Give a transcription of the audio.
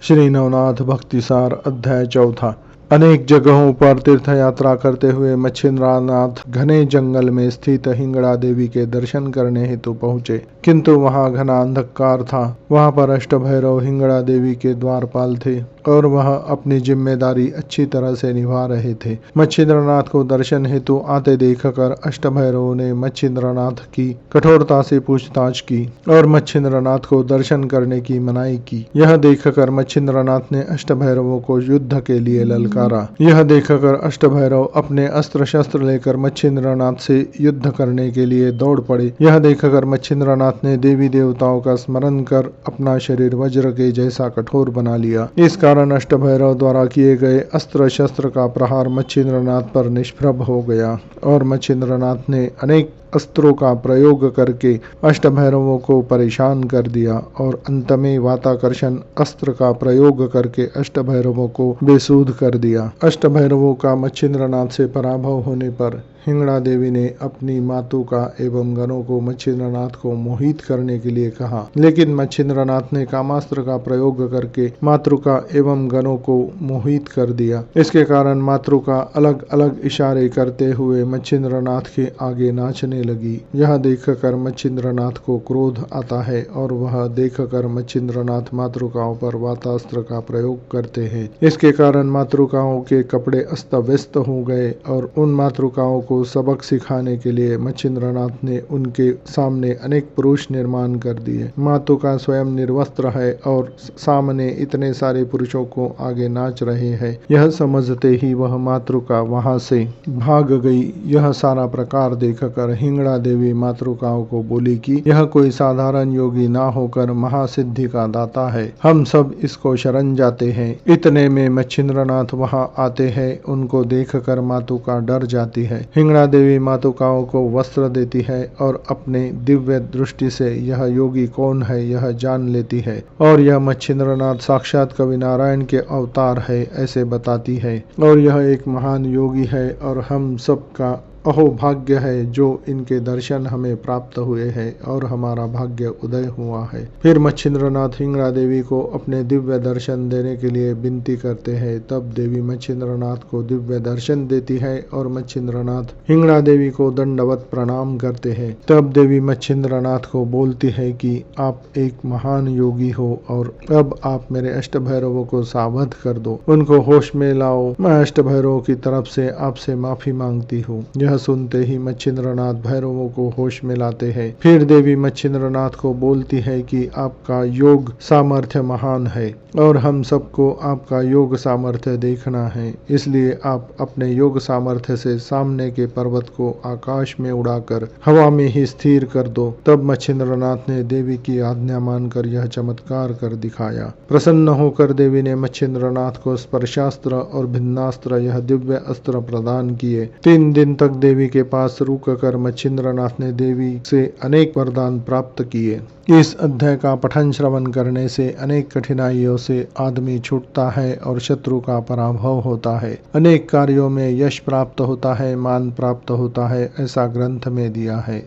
श्री नवनाथ भक्तिसार अध्याय 4। अनेक जगहों पर तीर्थ यात्रा करते हुए मच्छिंद्रनाथ घने जंगल में स्थित हिंगड़ा देवी के दर्शन करने हेतु पहुँचे, किंतु वहां घना अंधकार था। वहां पर अष्टभैरव हिंगड़ा देवी के द्वारपाल थे और वह अपनी जिम्मेदारी अच्छी तरह से निभा रहे थे। मच्छिंद्रनाथ को दर्शन हेतु आते देखकर अष्टभैरव ने मच्छिंद्रनाथ की कठोरता से पूछताछ की और मच्छिंद्रनाथ को दर्शन करने की मनाही की। यह देखकर मच्छिंद्रनाथ ने अष्टभैरवों को युद्ध के लिए ललकारा। यह देखकर अष्टभैरव अपने अस्त्र शस्त्र लेकर मच्छिंद्रनाथ से युद्ध करने के लिए दौड़ पड़े। यह देखकर मच्छिंद्रनाथ ने देवी देवताओं का स्मरण कर अपना शरीर वज्र के जैसा कठोर बना लिया। इस कारण अष्टभैरव द्वारा किए गए अस्त्र शस्त्र का प्रहार मच्छिंद्रनाथ पर निष्प्रभ हो गया और मच्छिंद्रनाथ ने अनेक अस्त्रों का प्रयोग करके अष्टभैरवों को परेशान कर दिया और अंत में वाताकर्षण अस्त्र का प्रयोग करके अष्टभैरवों को बेसूध कर दिया। अष्टभैरवों का मच्छिंद्रनाथ से पराभव होने पर हिंगड़ा देवी ने अपनी मातुका एवं गणों को मच्छिंद्रनाथ को मोहित करने के लिए कहा, लेकिन मच्छिंद्रनाथ ने कामास्त्र का प्रयोग करके मातृका एवं गणों को मोहित कर दिया। इसके कारण मातृका अलग अलग इशारे करते हुए मच्छिंद्रनाथ के आगे नाचने लगी। यह देखकर मच्छिंद्रनाथ को क्रोध आता है और वह देखकर मच्छिंद्रनाथ मातृकाओं पर वातास्त्र का प्रयोग करते हैं। इसके कारण मातृकाओं के कपड़े अस्त व्यस्त हो गए और उन मातृकाओं को सबक सिखाने के लिए मच्छिंद्रनाथ ने उनके सामने अनेक पुरुष निर्माण कर दिए। मातृका स्वयं निर्वस्त्र है और सामने इतने सारे पुरुषों को आगे नाच रहे हैं। यह समझते ही वह मातृका वहां से भाग गई। यह सारा प्रकार देखकर हिंगड़ा देवी मातृकाओं को बोली कि यह कोई साधारण योगी ना होकर महासिद्धि का दाता है, हम सब इसको शरण जाते हैं। इतने में मच्छिंद्रनाथ वहां आते हैं। उनको देखकर मातृका डर जाती है। हिंगड़ा देवी मातृकाओं को वस्त्र देती है और अपने दिव्य दृष्टि से यह योगी कौन है यह जान लेती है और यह मच्छिंद्रनाथ साक्षात कवि नारायण के अवतार है ऐसे बताती है और यह एक महान योगी है और हम सबका अहो भाग्य है जो इनके दर्शन हमें प्राप्त हुए हैं और हमारा भाग्य उदय हुआ है। फिर मच्छिंद्रनाथ हिंगड़ा देवी को अपने दिव्य दर्शन देने के लिए विनती करते हैं। तब देवी मच्छिंद्रनाथ को दिव्य दर्शन देती है और मच्छिंद्रनाथ हिंगड़ा देवी को दंडवत प्रणाम करते हैं। तब देवी मच्छिंद्रनाथ को बोलती है कि आप एक महान योगी हो और अब आप मेरे अष्टभैरवों को सावध कर दो, उनको होश में लाओ। मैं अष्टभैरवों की तरफ से आपसे माफी मांगती हूँ। यह सुनते ही मच्छिंद्रनाथ भैरवों को होश में लाते हैं। फिर देवी मच्छिंद्रनाथ को बोलती है कि आपका योग सामर्थ्य महान है और हम सबको आपका योग सामर्थ्य देखना है, इसलिए आप अपने योग सामर्थ्य से सामने के पर्वत को आकाश में उड़ाकर हवा में ही स्थिर कर दो। तब मच्छिंद्रनाथ ने देवी की आज्ञा मानकर यह चमत्कार कर दिखाया। प्रसन्न होकर देवी ने मच्छिंद्रनाथ को स्पर्शास्त्र और भिन्नास्त्र यह दिव्य अस्त्र प्रदान किए। 3 दिन तक देवी के पास रुक कर मच्छिंद्रनाथ ने देवी से अनेक वरदान प्राप्त किए। इस अध्याय का पठन श्रवण करने से अनेक कठिनाइयों से आदमी छूटता है और शत्रु का पराभव होता है। अनेक कार्यों में यश प्राप्त होता है, मान प्राप्त होता है, ऐसा ग्रंथ में दिया है।